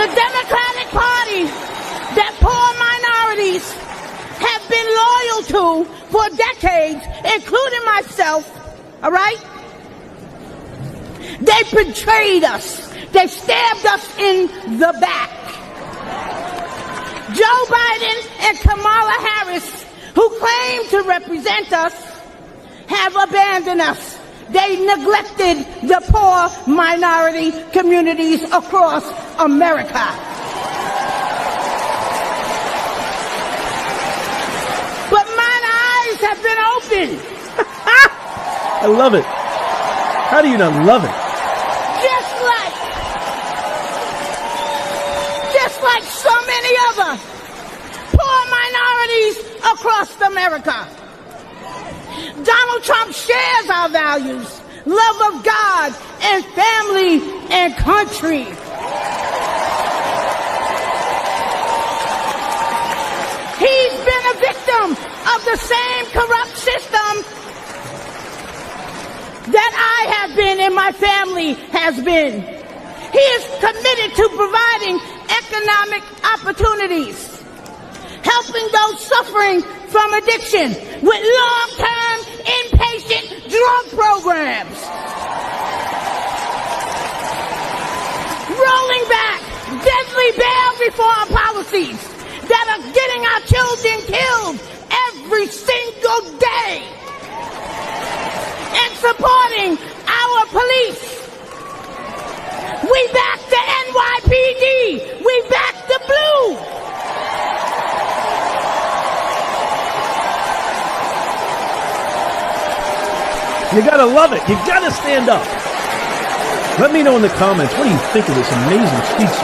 The Democratic Party that poor minorities have been loyal to for decades, including myself, all right? They betrayed us. They stabbed us in the back. Joe Biden and Kamala Harris, who claim to represent us, have abandoned us. They neglected the poor minority communities across America. But mine eyes have been opened. I love it. How do you not love it? Just like so many other poor minorities across America. Donald Trump shares our values, love of God and family and country. He's been a victim of the same corrupt system that I have been and my family has been. He is committed to providing economic opportunities, helping those suffering from addiction with long-term inpatient drug programs, rolling back deadly bail reform policies that are getting our children killed every single day, and supporting our police. We back the NYPD. We back the blue. You gotta love it. You gotta stand up. Let me know in the comments, what do you think of this amazing speech?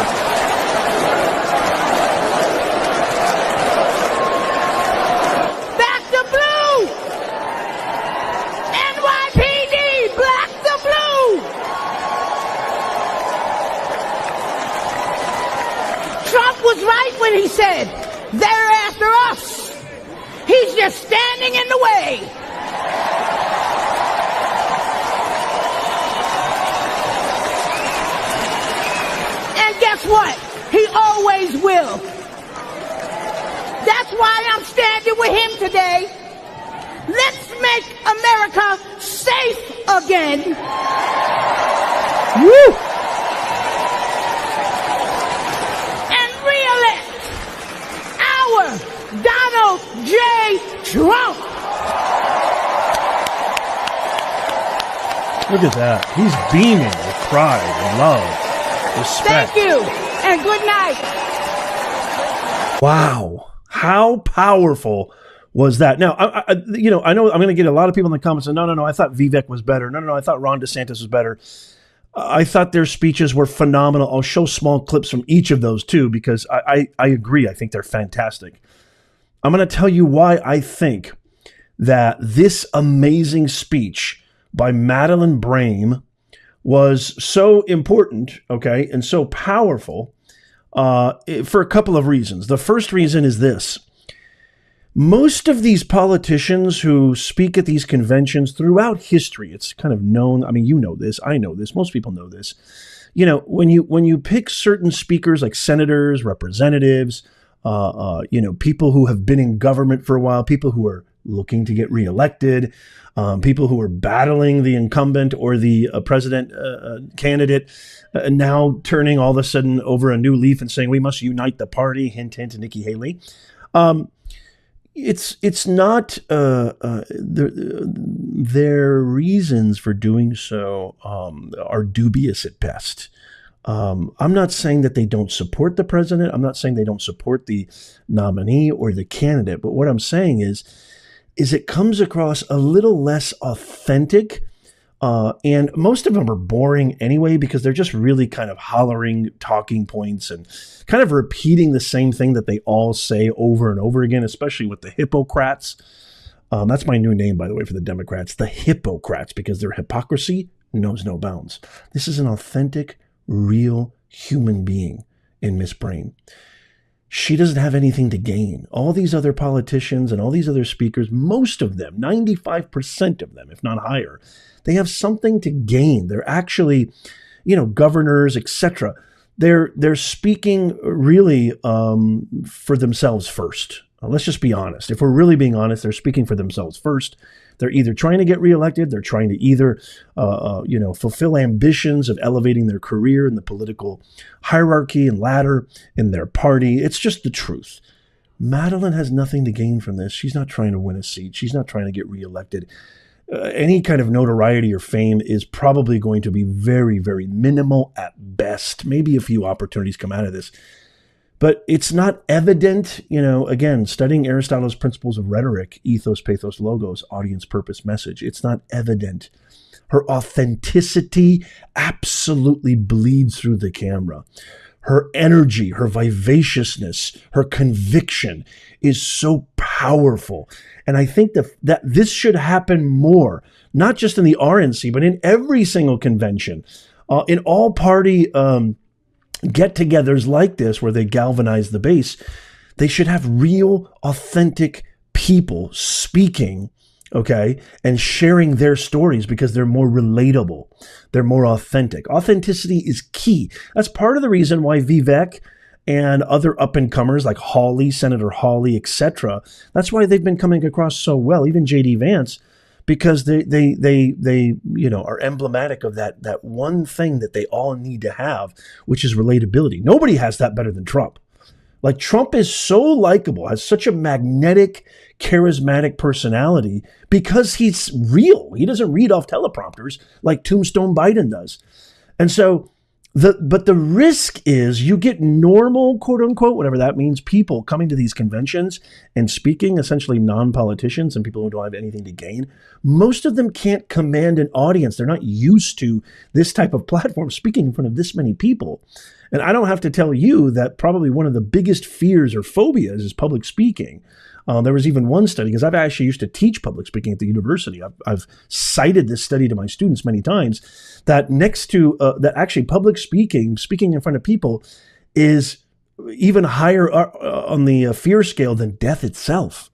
Back the blue. NYPD, black the blue. Trump was right when he said, they're after us. He's just standing in the way. Guess what? He always will. That's why I'm standing with him today. Let's make America safe again. Woo! And re-elect our Donald J. Trump. Look at that. He's beaming with pride and love. Respect. Thank you, and good night. Wow. How powerful was that? Now, I know I'm going to get a lot of people in the comments saying, no, I thought Vivek was better. No, I thought Ron DeSantis was better. I thought their speeches were phenomenal. I'll show small clips from each of those too, because I agree. I think they're fantastic. I'm going to tell you why I think that this amazing speech by Madeleine Brame was so important, okay, and so powerful for a couple of reasons. The first reason is this. Most of these politicians who speak at these conventions throughout history, it's kind of known, I mean, you know this, I know this, most people know this. You know, when you pick certain speakers like senators, representatives, people who have been in government for a while, people who are looking to get reelected, people who are battling the incumbent or the president candidate, now turning all of a sudden over a new leaf and saying we must unite the party. Hint, hint, Nikki Haley. It's not their reasons for doing so are dubious at best. I'm not saying that they don't support the president. I'm not saying they don't support the nominee or the candidate. But what I'm saying is it comes across a little less authentic. And most of them are boring anyway, because they're just really kind of hollering talking points and kind of repeating the same thing that they all say over and over again, especially with the Hippocrats. That's my new name, by the way, for the Democrats, the Hippocrats, because their hypocrisy knows no bounds. This is an authentic, real human being in Miss Brame. She doesn't have anything to gain. All these other politicians and all these other speakers, most of them, 95% of them, if not higher, they have something to gain. They're actually, governors, etc. they're speaking really for themselves first. Let's just be honest. If we're really being honest, they're speaking for themselves first. They're either trying to get reelected, they're trying to either fulfill ambitions of elevating their career in the political hierarchy and ladder in their party. It's just the truth. Madeline has nothing to gain from this. She's not trying to win a seat. She's not trying to get reelected. Any kind of notoriety or fame is probably going to be very, very minimal at best. Maybe a few opportunities come out of this. But it's not evident, again, studying Aristotle's principles of rhetoric, ethos, pathos, logos, audience, purpose, message. It's not evident. Her authenticity absolutely bleeds through the camera. Her energy, her vivaciousness, her conviction is so powerful. And I think that this should happen more, not just in the RNC, but in every single convention, in all party get-togethers like this where they galvanize the base. They should have real, authentic people speaking, okay, and sharing their stories because they're more relatable. They're more authentic. Authenticity is key. That's part of the reason why Vivek and other up-and-comers like Hawley, Senator Hawley, etc., that's why they've been coming across so well, even J.D. Vance, because they are emblematic of that one thing that they all need to have, which is relatability. Nobody has that better than Trump. Like, Trump is so likable, has such a magnetic, charismatic personality because he's real. He doesn't read off teleprompters like Tombstone Biden does. And so but the risk is you get normal, quote unquote, whatever that means, people coming to these conventions and speaking, essentially non-politicians and people who don't have anything to gain. Most of them can't command an audience. They're not used to this type of platform, speaking in front of this many people. And I don't have to tell you that probably one of the biggest fears or phobias is public speaking. There was even one study, because I've actually used to teach public speaking at the university. I've cited this study to my students many times, that next to that actually public speaking in front of people is even higher on the fear scale than death itself.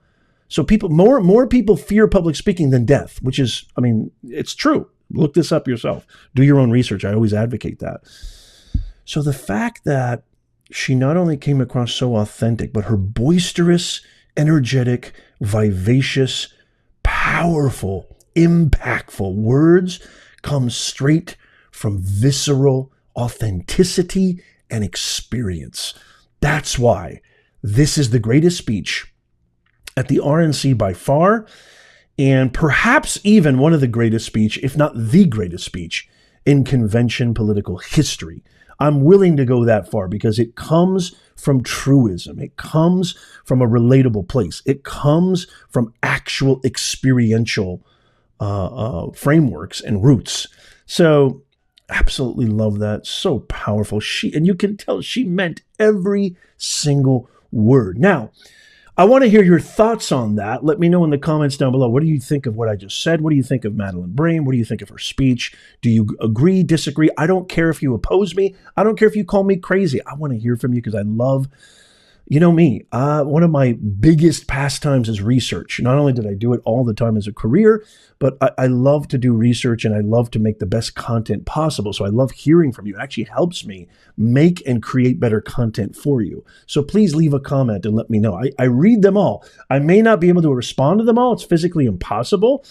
So more people fear public speaking than death, which is, it's true. Look this up yourself. Do your own research. I always advocate that. So the fact that she not only came across so authentic, but her boisterous, energetic, vivacious, powerful, impactful words come straight from visceral authenticity and experience. That's why this is the greatest speech at the RNC by far, and perhaps even one of the greatest speech, if not the greatest speech, in convention political history. I'm willing to go that far because it comes from truism. It comes from a relatable place. It comes from actual experiential frameworks and roots. So absolutely love that. So powerful. And you can tell she meant every single word. Now, I want to hear your thoughts on that. Let me know in the comments down below. What do you think of what I just said? What do you think of Madeline Brame? What do you think of her speech? Do you agree, disagree? I don't care if you oppose me. I don't care if you call me crazy. I want to hear from you because I love, me. One of my biggest pastimes is research. Not only did I do it all the time as a career, but I love to do research and I love to make the best content possible. So I love hearing from you. It actually helps me make and create better content for you. So please leave a comment and let me know. I read them all. I may not be able to respond to them all. It's physically impossible,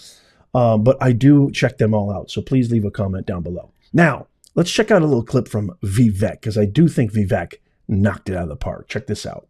but I do check them all out. So please leave a comment down below. Now, let's check out a little clip from Vivek, because I do think Vivek knocked it out of the park. Check this out.